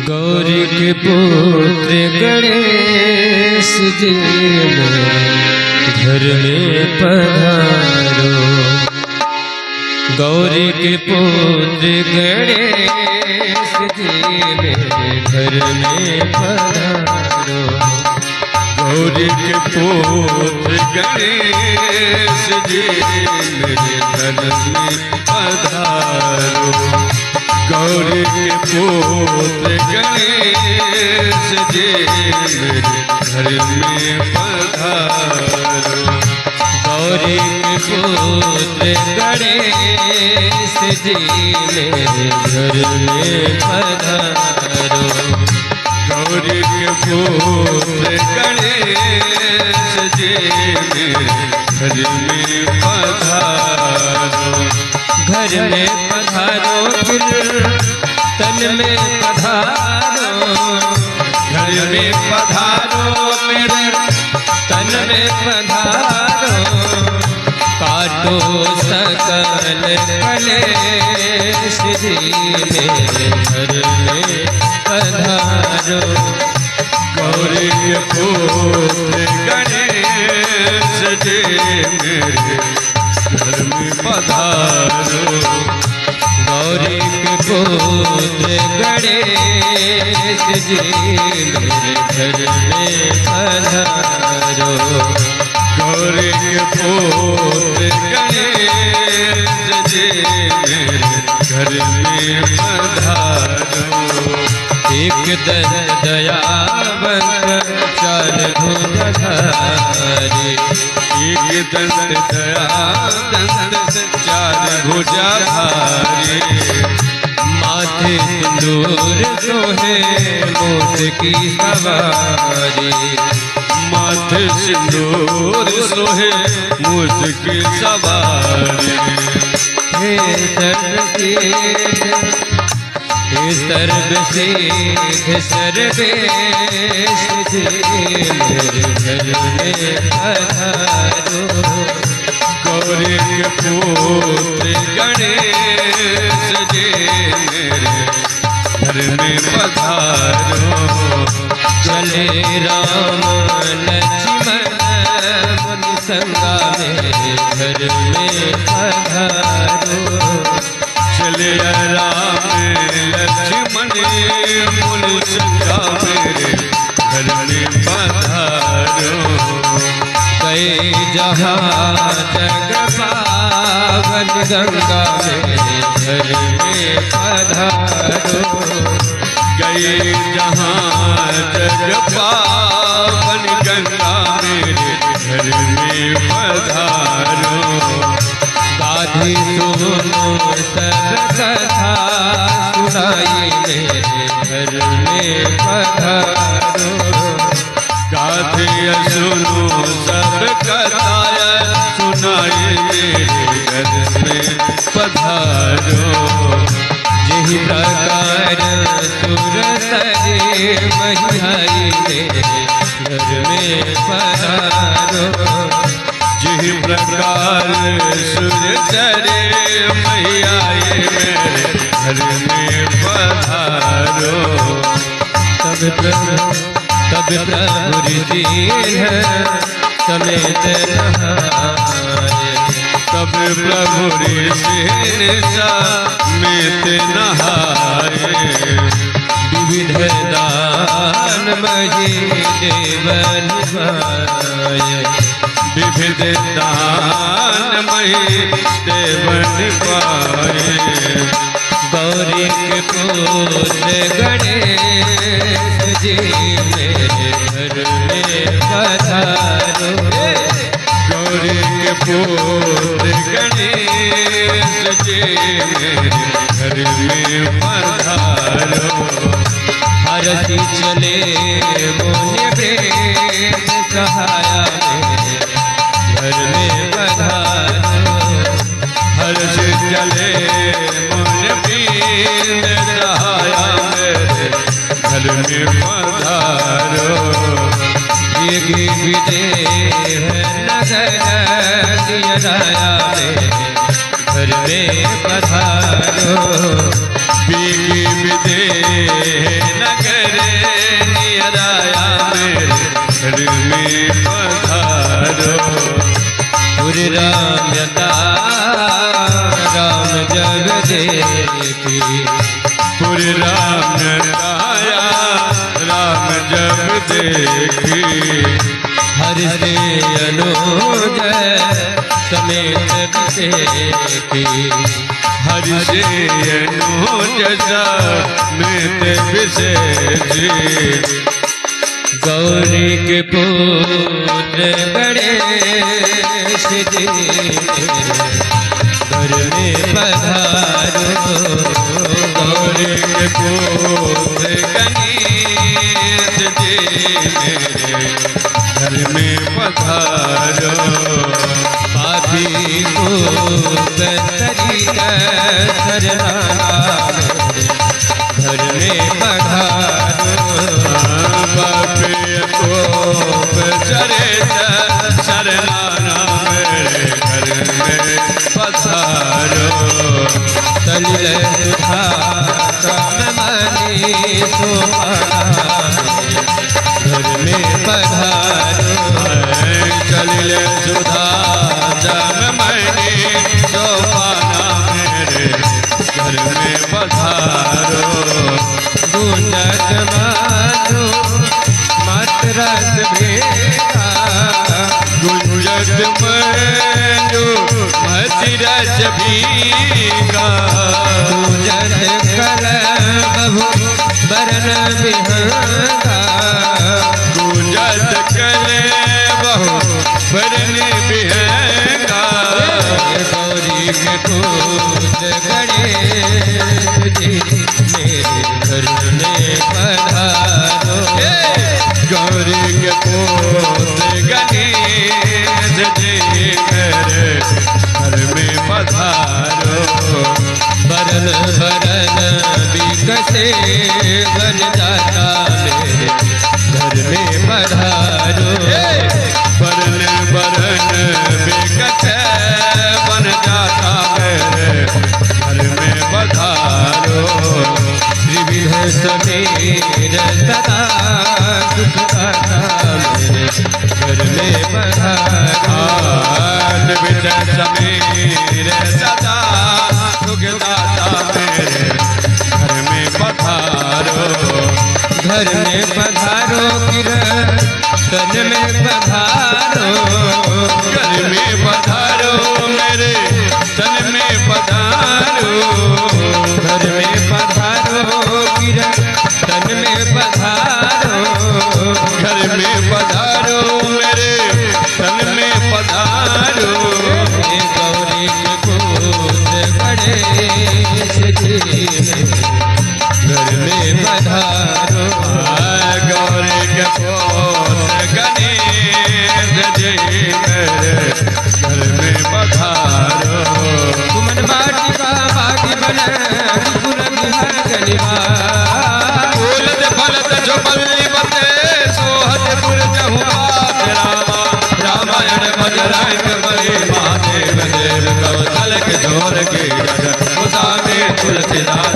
गौरी के पुत्र गणेश जी घर में पधारो। गौरी के पुत्र गणेश जी मेरे घर में पधारो। गौरी के पुत्र गणेश जी मेरे घर में पधारो। गौरी के पुत्र गणेश जी मेरे घर में पधारो। गौरी के पुत्र गणेश जी मेरे घर में पधारो। गौरी के पुत्र गणेश जी मेरे घर में पधारो। घर में पधारो फिर तन में पधारो। घर में पधारो मेरे तन में पधारो। काटो सकल कलेश जी मेरे घर में पधारो। गौरी के पुत्र गणेश जी मेरे घर में पधारो। गौरी के पुत्र गणेश जी मेरे घर में पधारो। गौरी के पुत्र गणेश जी मेरे घर में पधारो। एक दयावंत चार भुजधारी। एक दंत दयावंत चार भुजधारी। माथे सिंदूर सोहे मोत की सवारी। माथे सिंदूर सोहे मुझकी सवारी। हे सर्वसिद्ध हे सर्वसिद्ध सर्वेश जी मेरे घर में पधारो। गौरी के पुत्र गणेश जी मेरे घर में पधारो। चले राम लक्ष्मण मुनि संगा मेरे घर में पधारो। चले राम लक्ष्मण मुनि संगा मेरे घर में पधारो। गए जहाँ जग पावन गंगा मेरे घर में पधारो। गए जहाँ जग पावन गंगा मेरे घर में पधारो। गाधी सुनो सब कथा सुनाई मेरे घर में पधारो। गाथे सुनो सब कथाया सुनाई मेरे घर में पधारो। यही प्रकार सुर सरे महियाई मेरे घर में पधारो। जिस प्रकार सुर चरे मैया मेरे घर में पधारो। तब प्रभु ऋषि समेत नहाए। तब प्रभु ऋषि समेत नहाए। विविध दान मही देवन पाए। विविध दानमयी देवन पाए। गौरी के पुत्र गणेश जी मेरे घर में पधारो। गौरी के पुत्र गणेश जी मेरे घर में पधारो। हरसी चले मोने प्रेम सहाया मेरे घर में पधारो। हर्ष चले मुझ पीन सहाया मेरे घर में पधारो। एक विदेह नगर दिया मेरे घर में पधारो। बीगी विदेह दाया राम जब देखी हर से अनुज समेत विषेखी हरि से अनुज समेत विषेखी गौरी के पुत्र गणेश जी घर में पधारो गौरी के पुत्र गणेश जी मेरे घर में पधारो पापी को बतरी सरनाना घर में पधारो बापे को चरे शरणाना मेरे घर में पधारो तलिल सुधा मनी सोपाना घर में पधारो चलिल सुधा जम मणि सोपाना मेरे घर में पधारो गुंजत माधो मत रस भेगा गुंजत मनु मति रस भीगा गुंजत कल बहु बरन बिहंगा गुंजत कले बहु बरन बिहंगा गौरी के पूत गणेश जी मेरे घर में पधारो गौरी के पुत्र गणेश जी मेरे घर में पधारो बरन बरन बिकसे बन जाता मेरे घर में पधारो बरन बरन बेकत बन जाता मेरे घर में पधारो त्रिविध समीर सदा सुखदाता मेरे घर में पधारो विद समीर सदा सुखदाता मेरे घर में पधारो घर में पधारो कीर्तन में पधारो घर में पधारो मेरे तन में पधारो घर में पधारो कीर्तन में पधारो घर में पधारो मेरे तन में पधारो हे गौरी के पूत गणेश जी घर में पधारो गौरी के पुत्र गणेश जी मेरे घर में पधारो तुमन बाटिका बाटी बन त्रिपुर बिहार गनिवा फूलत फलत जो बल्ली बते सोहत पुर जहु पात रामा रामायण भज राम बलि महादेव देव कवतल के जोर के जग उसामे तुलसीदास